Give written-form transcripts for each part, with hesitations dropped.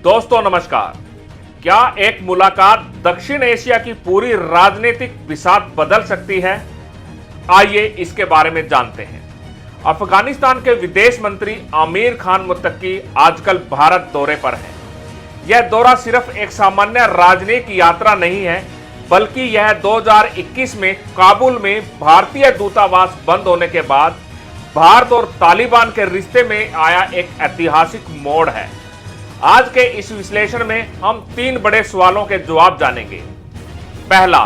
दोस्तों नमस्कार। क्या एक मुलाकात दक्षिण एशिया की पूरी राजनीतिक बिसात बदल सकती है? आइए इसके बारे में जानते हैं। अफगानिस्तान के विदेश मंत्री आमिर खान मुत्तकी आजकल भारत दौरे पर हैं। यह दौरा सिर्फ एक सामान्य राजनयिक यात्रा नहीं है, बल्कि यह 2021 में काबुल में भारतीय दूतावास बंद होने के बाद भारत और तालिबान के रिश्ते में आया एक ऐतिहासिक मोड़ है। आज के इस विश्लेषण में हम 3 बड़े सवालों के जवाब जानेंगे। पहला,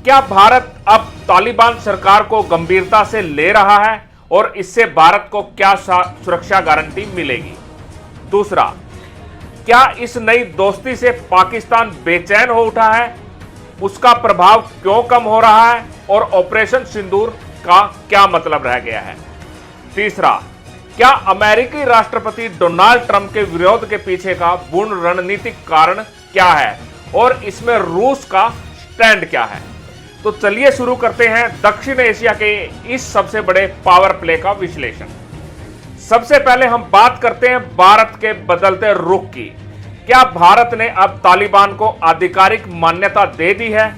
क्या भारत अब तालिबान सरकार को गंभीरता से ले रहा है और इससे भारत को क्या सुरक्षा गारंटी मिलेगी? दूसरा, क्या इस नई दोस्ती से पाकिस्तान बेचैन हो उठा है? उसका प्रभाव क्यों कम हो रहा है और ऑपरेशन सिंदूर का क्या मतलब रह गया है? तीसरा, क्या अमेरिकी राष्ट्रपति डोनाल्ड ट्रंप के विरोध के पीछे का पूर्ण रणनीतिक कारण क्या है और इसमें रूस का स्टैंड क्या है? तो चलिए शुरू करते हैं दक्षिण एशिया के इस सबसे बड़े पावर प्ले का विश्लेषण। सबसे पहले हम बात करते हैं भारत के बदलते रुख की। क्या भारत ने अब तालिबान को आधिकारिक मान्यता दे दी है?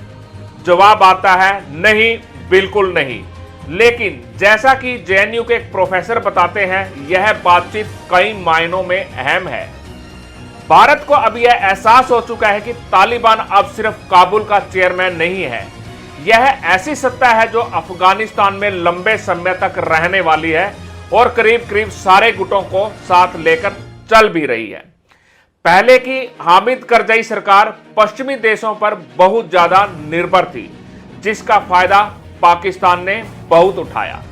जवाब आता है नहीं, बिल्कुल नहीं। लेकिन जैसा कि जेएनयू के एक प्रोफेसर बताते हैं, यह बातचीत कई मायनों में अहम है। भारत को अब यह एहसास हो चुका है कि तालिबान अब सिर्फ काबुल का चेयरमैन नहीं है, यह ऐसी सत्ता है जो अफगानिस्तान में लंबे समय तक रहने वाली है और करीब करीब सारे गुटों को साथ लेकर चल भी रही है। पहले की हामिद करजई सरकार पश्चिमी देशों पर बहुत ज्यादा निर्भर थी, जिसका फायदा पाकिस्तान ने बहुत उठाया।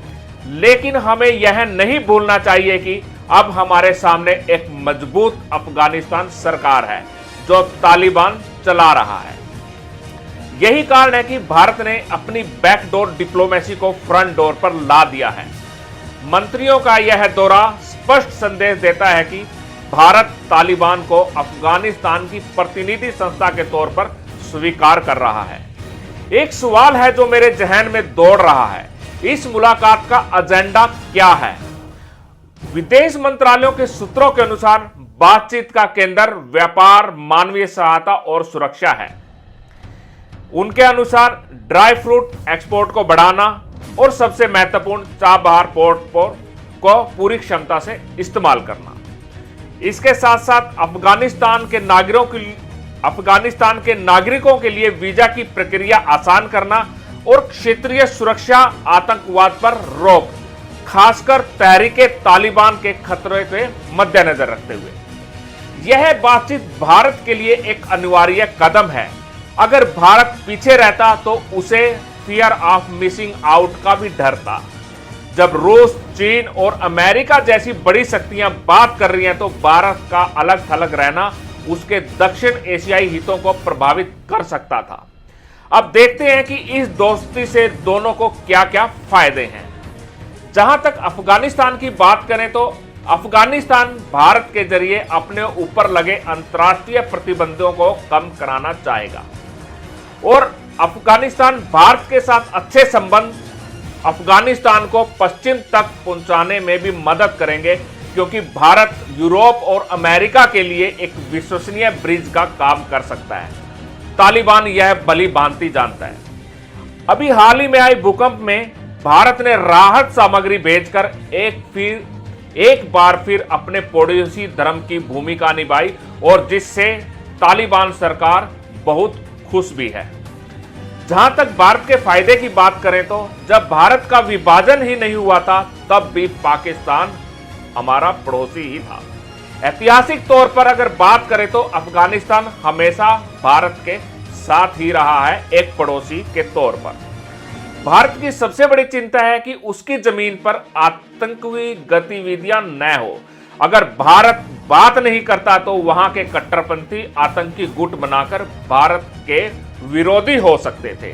लेकिन हमें यह नहीं भूलना चाहिए कि अब हमारे सामने एक मजबूत अफगानिस्तान सरकार है जो तालिबान चला रहा है। यही कारण है कि भारत ने अपनी बैकडोर डिप्लोमेसी को फ्रंट डोर पर ला दिया है। मंत्रियों का यह दौरा स्पष्ट संदेश देता है कि भारत तालिबान को अफगानिस्तान की प्रतिनिधि संस्था के तौर पर स्वीकार कर रहा है। एक सवाल है जो मेरे जहन में दौड़ रहा है, इस मुलाकात का एजेंडा क्या है? विदेश मंत्रालयों के सूत्रों के अनुसार बातचीत का केंद्र व्यापार, मानवीय सहायता और सुरक्षा है। उनके अनुसार ड्राई फ्रूट एक्सपोर्ट को बढ़ाना और सबसे महत्वपूर्ण चाबहार पोर्ट को पूरी क्षमता से इस्तेमाल करना। इसके साथ साथ अफगानिस्तान के नागरिकों के लिए वीजा की प्रक्रिया आसान करना और क्षेत्रीय सुरक्षा, आतंकवाद पर रोक, खासकर तहरीके तालिबान के खतरे के मद्देनजर रखते हुए। यह बातचीत भारत के लिए एक अनिवार्य कदम है। अगर भारत पीछे रहता तो उसे फियर ऑफ मिसिंग आउट का भी डर था। जब रूस, चीन और अमेरिका जैसी बड़ी शक्तियां बात कर रही हैं तो भारत का अलग थलग रहना उसके दक्षिण एशियाई हितों को प्रभावित कर सकता था। अब देखते हैं कि इस दोस्ती से दोनों को क्या क्या फायदे हैं। जहां तक अफगानिस्तान की बात करें तो अफगानिस्तान भारत के जरिए अपने ऊपर लगे अंतर्राष्ट्रीय प्रतिबंधों को कम कराना चाहेगा और अफगानिस्तान भारत के साथ अच्छे संबंध अफगानिस्तान को पश्चिम तक पहुंचाने में भी मदद करेंगे, क्योंकि भारत यूरोप और अमेरिका के लिए एक विश्वसनीय ब्रिज का काम कर सकता है। तालिबान यह भली भांति जानता है। अभी हाल ही में आए भूकंप में भारत ने राहत सामग्री भेजकर एक बार फिर अपने पड़ोसी धर्म की भूमिका निभाई और जिससे तालिबान सरकार बहुत खुश भी है। जहां तक भारत के फायदे की बात करें तो जब भारत का विभाजन ही नहीं हुआ था तब भी पाकिस्तान हमारा पड़ोसी ही था। ऐतिहासिक तौर पर अगर बात करें तो अफगानिस्तान हमेशा भारत के साथ ही रहा है, एक पड़ोसी के तौर पर। भारत की सबसे बड़ी चिंता है कि उसकी जमीन पर आतंकी गतिविधियां न हो। अगर भारत बात नहीं करता तो वहां के कट्टरपंथी आतंकी गुट बनाकर भारत के विरोधी हो सकते थे।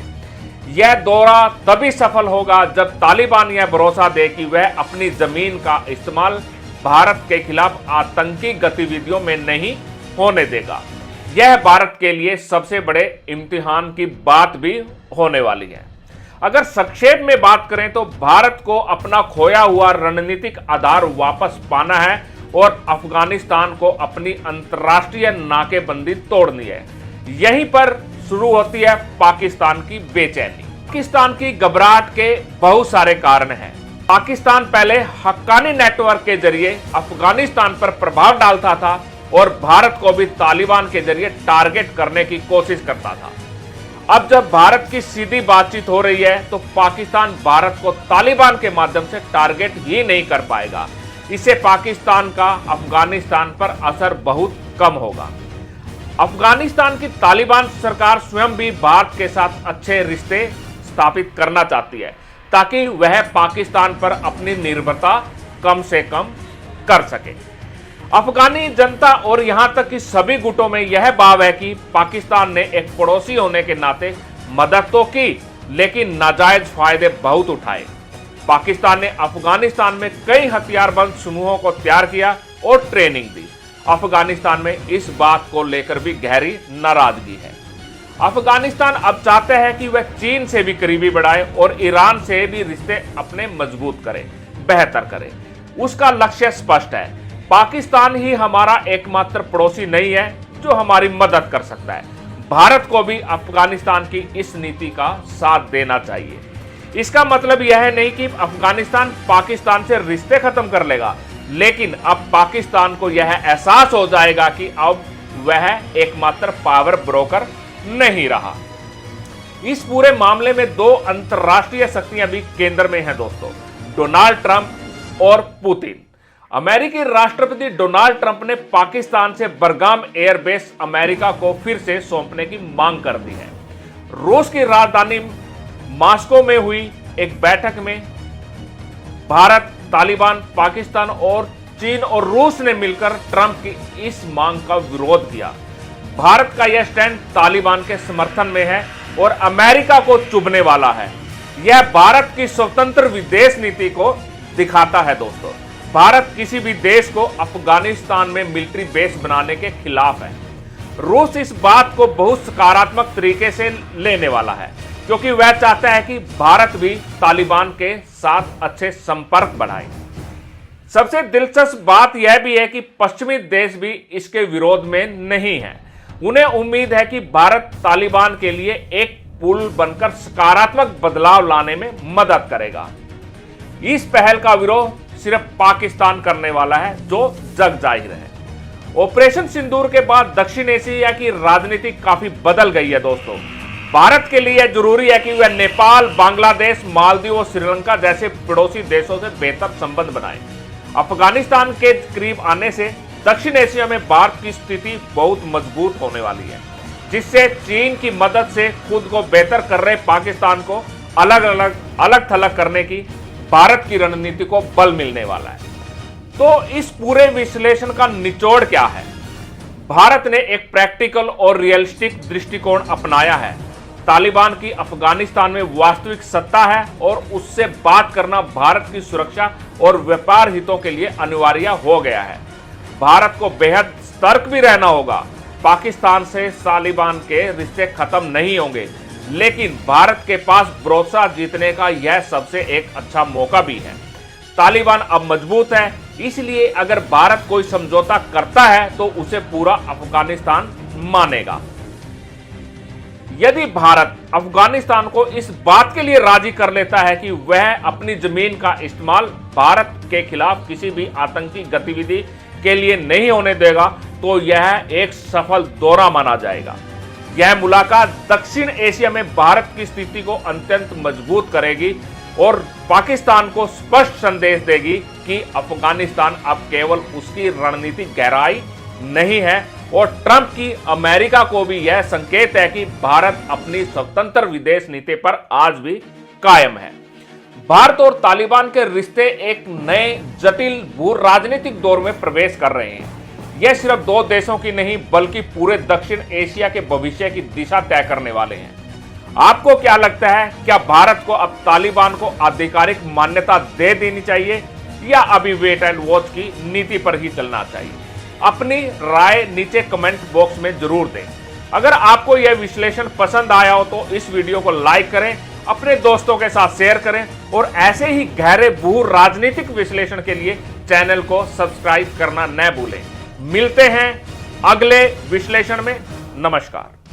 यह दौरा तभी सफल होगा जब तालिबान यह भरोसा दे कि वह अपनी जमीन का इस्तेमाल भारत के खिलाफ आतंकी गतिविधियों में नहीं होने देगा। यह भारत के लिए सबसे बड़े इम्तिहान की बात भी होने वाली है। अगर संक्षेप में बात करें तो भारत को अपना खोया हुआ रणनीतिक आधार वापस पाना है और अफगानिस्तान को अपनी अंतर्राष्ट्रीय नाकेबंदी तोड़नी है। यहीं पर शुरू होती है पाकिस्तान की बेचैनी। पाकिस्तान की घबराहट के बहुत सारे कारण हैं। पाकिस्तान पहले हक्कानी नेटवर्क के जरिए अफगानिस्तान पर प्रभाव डालता था और भारत को भी तालिबान के जरिए टारगेट करने की कोशिश करता था। अब जब भारत की सीधी बातचीत हो रही है तो पाकिस्तान भारत को तालिबान के माध्यम से टारगेट ही नहीं कर पाएगा। इससे पाकिस्तान का अफगानिस्तान पर असर बहुत कम होगा। अफगानिस्तान की तालिबान सरकार स्वयं भी भारत के साथ अच्छे रिश्ते स्थापित करना चाहती है ताकि वह पाकिस्तान पर अपनी निर्भरता कम से कम कर सके। अफगानी जनता और यहां तक कि सभी गुटों में यह भाव है कि पाकिस्तान ने एक पड़ोसी होने के नाते मदद तो की, लेकिन नाजायज फायदे बहुत उठाए। पाकिस्तान ने अफगानिस्तान में कई हथियारबंद समूहों को तैयार किया और ट्रेनिंग दी। अफगानिस्तान में इस बात को लेकर भी गहरी नाराजगी है। अफगानिस्तान अब चाहता है कि वह चीन से भी करीबी बढ़ाए और ईरान से भी रिश्ते अपने मजबूत करे, बेहतर करे। उसका लक्ष्य स्पष्ट है, पाकिस्तान ही हमारा एकमात्र पड़ोसी नहीं है जो हमारी मदद कर सकता है। भारत को भी अफगानिस्तान की इस नीति का साथ देना चाहिए। इसका मतलब यह नहीं कि अफगानिस्तान पाकिस्तान से रिश्ते खत्म कर लेगा, लेकिन अब पाकिस्तान को यह एहसास हो जाएगा कि अब वह एकमात्र पावर ब्रोकर नहीं रहा। इस पूरे मामले में दो अंतर्राष्ट्रीय शक्तियां भी केंद्र में हैं दोस्तों, डोनाल्ड ट्रंप और पुतिन। अमेरिकी राष्ट्रपति डोनाल्ड ट्रंप ने पाकिस्तान से बरगाम एयरबेस अमेरिका को फिर से सौंपने की मांग कर दी है। रूस की राजधानी मॉस्को में हुई एक बैठक में भारत, तालिबान, पाकिस्तान और चीन और रूस ने मिलकर ट्रंप की इस मांग का विरोध किया। भारत का यह स्टैंड तालिबान के समर्थन में है और अमेरिका को चुभने वाला है। यह भारत की स्वतंत्र विदेश नीति को दिखाता है दोस्तों। भारत किसी भी देश को अफगानिस्तान में मिलिट्री बेस बनाने के खिलाफ है। रूस इस बात को बहुत सकारात्मक तरीके से लेने वाला है क्योंकि वह चाहता है कि भारत भी तालिबान के साथ अच्छे संपर्क बढ़ाए। सबसे दिलचस्प बात यह भी है कि पश्चिमी देश भी इसके विरोध में नहीं है। उन्हें उम्मीद है कि भारत तालिबान के लिए एक पुल बनकर सकारात्मक बदलाव लाने में मदद करेगा। इस पहल का विरोध सिर्फ पाकिस्तान करने वाला है जो जग जाहिर है। ऑपरेशन सिंदूर के बाद दक्षिण एशिया की राजनीति काफी बदल गई है दोस्तों। भारत के लिए जरूरी है कि वह नेपाल, बांग्लादेश, मालदीव और श्रीलंका जैसे पड़ोसी देशों से बेहतर संबंध बनाए। अफगानिस्तान के करीब आने से दक्षिण एशिया में भारत की स्थिति बहुत मजबूत होने वाली है, जिससे चीन की मदद से खुद को बेहतर कर रहे पाकिस्तान को अलग थलग करने की भारत की रणनीति को बल मिलने वाला है। तो इस पूरे विश्लेषण का निचोड़ क्या है? भारत ने एक प्रैक्टिकल और रियलिस्टिक दृष्टिकोण अपनाया है। तालिबान की अफगानिस्तान में वास्तविक सत्ता है और उससे बात करना भारत की सुरक्षा और व्यापार हितों के लिए अनिवार्य हो गया है। भारत को बेहद सतर्क भी रहना होगा। पाकिस्तान से तालिबान के रिश्ते खत्म नहीं होंगे, लेकिन भारत के पास भरोसा जीतने का यह सबसे एक अच्छा मौका भी है। तालिबान अब मजबूत है, इसलिए अगर भारत कोई समझौता करता है तो उसे पूरा अफगानिस्तान मानेगा। यदि भारत अफगानिस्तान को इस बात के लिए राजी कर लेता है कि वह अपनी जमीन का इस्तेमाल भारत के खिलाफ किसी भी आतंकी गतिविधि के लिए नहीं होने देगा, तो यह एक सफल दौरा माना जाएगा। यह मुलाकात दक्षिण एशिया में भारत की स्थिति को अत्यंत मजबूत करेगी और पाकिस्तान को स्पष्ट संदेश देगी कि अफगानिस्तान अब केवल उसकी रणनीतिक गहराई नहीं है और ट्रंप की अमेरिका को भी यह संकेत है कि भारत अपनी स्वतंत्र विदेश नीति पर आज भी कायम है। भारत और तालिबान के रिश्ते एक नए जटिल भू राजनीतिक दौर में प्रवेश कर रहे हैं। यह सिर्फ दो देशों की नहीं बल्कि पूरे दक्षिण एशिया के भविष्य की दिशा तय करने वाले हैं। आपको क्या लगता है, क्या भारत को अब तालिबान को आधिकारिक मान्यता दे देनी चाहिए या अभी वेट एंड वॉच की नीति पर ही चलना चाहिए? अपनी राय नीचे कमेंट बॉक्स में जरूर दें। अगर आपको यह विश्लेषण पसंद आया हो तो इस वीडियो को लाइक करें, अपने दोस्तों के साथ शेयर करें और ऐसे ही गहरे भू राजनीतिक विश्लेषण के लिए चैनल को सब्सक्राइब करना न भूलें। मिलते हैं अगले विश्लेषण में। नमस्कार।